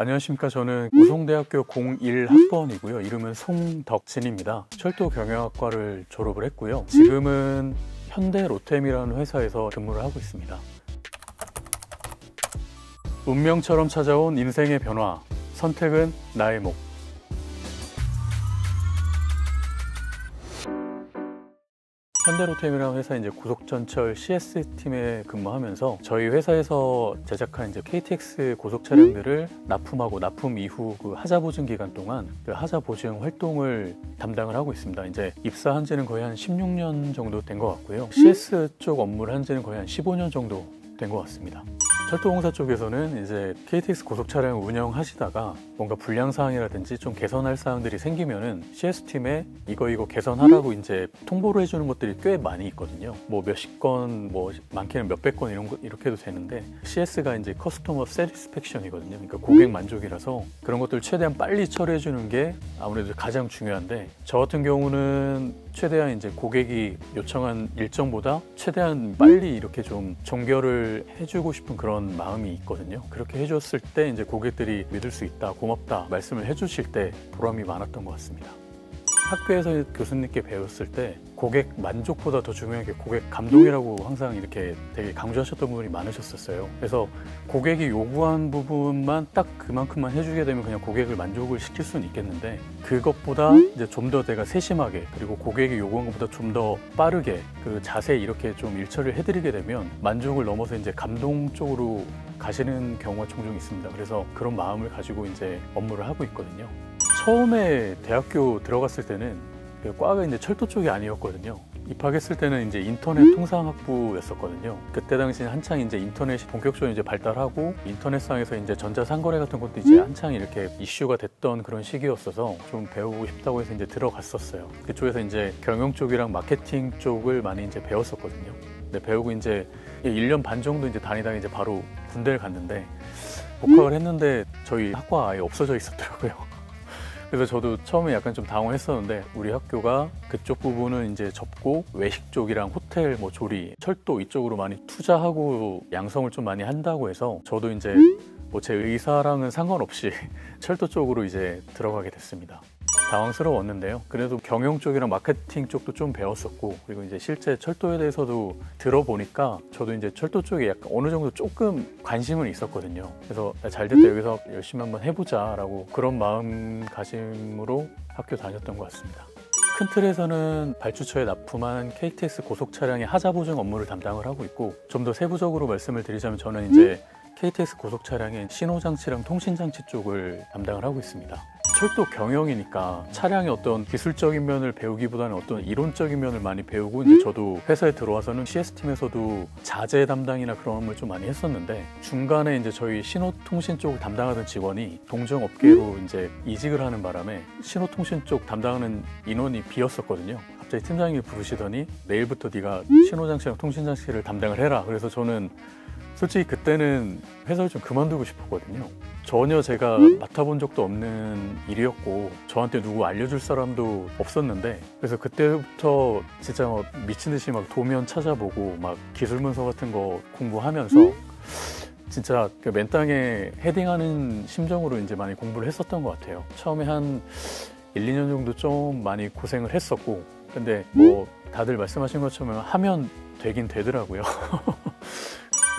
안녕하십니까. 저는 우송대학교 01학번이고요. 이름은 송덕진입니다. 철도 경영학과를 졸업을 했고요. 지금은 현대로템이라는 회사에서 근무를 하고 있습니다. 운명처럼 찾아온 인생의 변화, 선택은 나의 목. 현대로템이라는 회사 이제 고속전철 CS팀에 근무하면서 저희 회사에서 제작한 이제 KTX 고속 차량들을 납품하고 납품 이후 그 하자 보증 기간 동안 그 하자 보증 활동을 담당을 하고 있습니다. 이제 입사한 지는 거의 한 16년 정도 된 것 같고요. CS 쪽 업무를 한 지는 거의 한 15년 정도 된 것 같습니다. 철도공사 쪽에서는 이제 KTX 고속 차량을 운영하시다가 뭔가 불량 사항이라든지 좀 개선할 사항들이 생기면은 CS팀에 이거 개선하라고 이제 통보를 해주는 것들이 꽤 많이 있거든요. 뭐 몇십 건, 뭐 많게는 몇백 건 이렇게 해도 되는데 CS가 이제 커스터머 세티스팩션이거든요. 그러니까 고객 만족이라서 그런 것들 최대한 빨리 처리해 주는 게 아무래도 가장 중요한데 저 같은 경우는 최대한 이제 고객이 요청한 일정보다 최대한 빨리 이렇게 좀 종결을 해주고 싶은 그런 마음이 있거든요. 그렇게 해줬을 때 이제 고객들이 믿을 수 있다, 고맙다 말씀을 해주실 때 보람이 많았던 것 같습니다. 학교에서 교수님께 배웠을 때 고객 만족보다 더 중요한 게 고객 감동이라고 항상 이렇게 되게 강조하셨던 분이 많으셨었어요. 그래서 고객이 요구한 부분만 딱 그만큼만 해주게 되면 그냥 고객을 만족을 시킬 수는 있겠는데 그것보다 이제 좀 더 내가 세심하게 그리고 고객이 요구한 것보다 좀 더 빠르게 그 자세히 이렇게 좀 일처리를 해드리게 되면 만족을 넘어서 이제 감동 쪽으로 가시는 경우가 종종 있습니다. 그래서 그런 마음을 가지고 이제 업무를 하고 있거든요. 처음에 대학교 들어갔을 때는 그 과가 이제 철도 쪽이 아니었거든요. 입학했을 때는 이제 인터넷 통상학부였었거든요. 그때 당시에 한창 이제 인터넷이 본격적으로 이제 발달하고 인터넷상에서 이제 전자상거래 같은 것도 이제 한창 이렇게 이슈가 됐던 그런 시기였어서 좀 배우고 싶다고 해서 이제 들어갔었어요. 그쪽에서 이제 경영 쪽이랑 마케팅 쪽을 많이 이제 배웠었거든요. 근데 배우고 이제 1년 반 정도 이제 다니다가 이제 바로 군대를 갔는데 복학을 했는데 저희 학과가 아예 없어져 있었더라고요. 그래서 저도 처음에 약간 좀 당황했었는데 우리 학교가 그쪽 부분은 이제 접고 외식 쪽이랑 호텔, 뭐 조리, 철도 이쪽으로 많이 투자하고 양성을 좀 많이 한다고 해서 저도 이제 뭐 제 의사랑은 상관없이 철도 쪽으로 이제 들어가게 됐습니다. 당황스러웠는데요. 그래도 경영 쪽이랑 마케팅 쪽도 좀 배웠었고 그리고 이제 실제 철도에 대해서도 들어보니까 저도 이제 철도 쪽에 약간 어느 정도 조금 관심은 있었거든요. 그래서 잘 됐다 여기서 열심히 한번 해보자 라고 그런 마음가짐으로 학교 다녔던 것 같습니다. 큰 틀에서는 발주처에 납품한 KTX 고속 차량의 하자 보증 업무를 담당을 하고 있고 좀 더 세부적으로 말씀을 드리자면 저는 이제 KTX 고속 차량의 신호장치랑 통신장치 쪽을 담당을 하고 있습니다. 철도 경영이니까 차량의 어떤 기술적인 면을 배우기보다는 어떤 이론적인 면을 많이 배우고 이제 저도 회사에 들어와서는 CS팀에서도 자재 담당이나 그런 업무를 좀 많이 했었는데 중간에 이제 저희 신호통신 쪽을 담당하던 직원이 동종업계로 이제 이직을 하는 바람에 신호통신 쪽 담당하는 인원이 비었었거든요. 갑자기 팀장님이 부르시더니 내일부터 네가 신호장치랑 통신장치를 담당을 해라. 그래서 저는 솔직히 그때는 회사를 좀 그만두고 싶었거든요. 전혀 제가 맡아본 적도 없는 일이었고 저한테 누구 알려줄 사람도 없었는데 그래서 그때부터 진짜 미친 듯이 막 도면 찾아보고 막 기술문서 같은 거 공부하면서 진짜 그 맨땅에 헤딩하는 심정으로 이제 많이 공부를 했었던 것 같아요. 처음에 한 1, 2년 정도 좀 많이 고생을 했었고 근데 뭐 다들 말씀하신 것처럼 하면 되긴 되더라고요.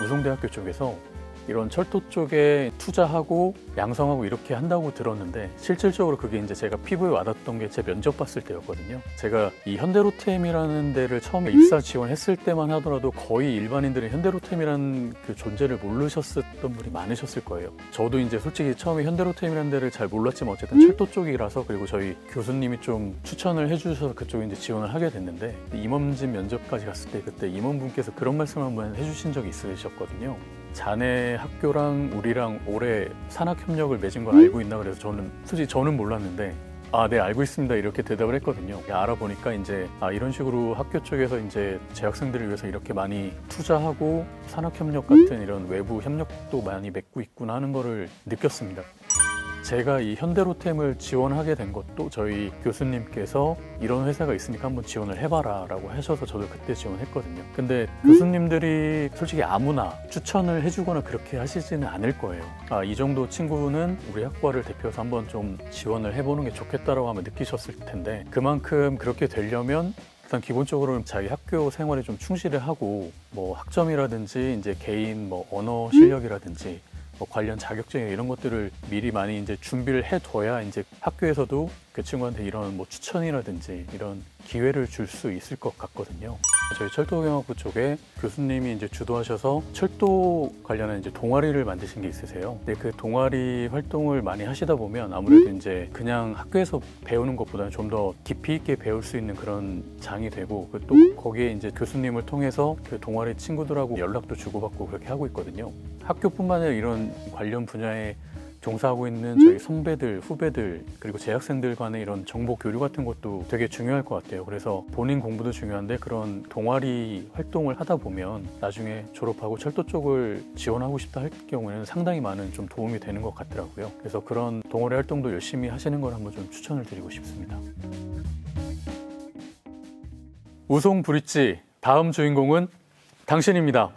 우송대학교 쪽에서 이런 철도 쪽에 투자하고 양성하고 이렇게 한다고 들었는데 실질적으로 그게 이제 제가 피부에 와닿았던 게 제 면접 봤을 때였거든요. 제가 이 현대로템이라는 데를 처음에 입사 지원했을 때만 하더라도 거의 일반인들은 현대로템이라는 그 존재를 모르셨었던 분이 많으셨을 거예요. 저도 이제 솔직히 처음에 현대로템이라는 데를 잘 몰랐지만 어쨌든 철도 쪽이라서 그리고 저희 교수님이 좀 추천을 해주셔서 그쪽에 이제 지원을 하게 됐는데 임원진 면접까지 갔을 때 그때 임원분께서 그런 말씀 한번 해주신 적이 있으셨거든요. 자네 학교랑 우리랑 올해 산학협력을 맺은 걸 알고 있나 그래서 저는 솔직히 저는 몰랐는데 네 알고 있습니다 이렇게 대답을 했거든요. 알아보니까 이제 이런 식으로 학교 쪽에서 이제 재학생들을 위해서 이렇게 많이 투자하고 산학협력 같은 이런 외부 협력도 많이 맺고 있구나 하는 거를 느꼈습니다. 제가 이 현대로템을 지원하게 된 것도 저희 교수님께서 이런 회사가 있으니까 한번 지원을 해봐라 라고 하셔서 저도 그때 지원했거든요. 근데 교수님들이 솔직히 아무나 추천을 해주거나 그렇게 하시지는 않을 거예요. 아, 이 정도 친구는 우리 학과를 대표해서 한번 좀 지원을 해보는 게 좋겠다라고 아마 느끼셨을 텐데, 그만큼 그렇게 되려면 일단 기본적으로 자기 학교 생활에 좀 충실을 하고, 뭐 학점이라든지 이제 개인 뭐 언어 실력이라든지 뭐 관련 자격증 이런 것들을 미리 많이 이제 준비를 해둬야 이제 학교에서도 그 친구한테 이런 뭐 추천이라든지 이런 기회를 줄 수 있을 것 같거든요. 저희 철도경학부 쪽에 교수님이 이제 주도하셔서 철도 관련한 이제 동아리를 만드신 게 있으세요. 근데 그 동아리 활동을 많이 하시다 보면 아무래도 이제 그냥 학교에서 배우는 것보다는 좀 더 깊이 있게 배울 수 있는 그런 장이 되고, 또 거기에 이제 교수님을 통해서 그 동아리 친구들하고 연락도 주고받고 그렇게 하고 있거든요. 학교뿐만 아니라 이런 관련 분야에 종사하고 있는 저희 선배들, 후배들, 그리고 재학생들 간의 이런 정보 교류 같은 것도 되게 중요할 것 같아요. 그래서 본인 공부도 중요한데 그런 동아리 활동을 하다 보면 나중에 졸업하고 철도 쪽을 지원하고 싶다 할 경우에는 상당히 많은 좀 도움이 되는 것 같더라고요. 그래서 그런 동아리 활동도 열심히 하시는 걸 한번 좀 추천을 드리고 싶습니다. 우송 브릿지 다음 주인공은 당신입니다.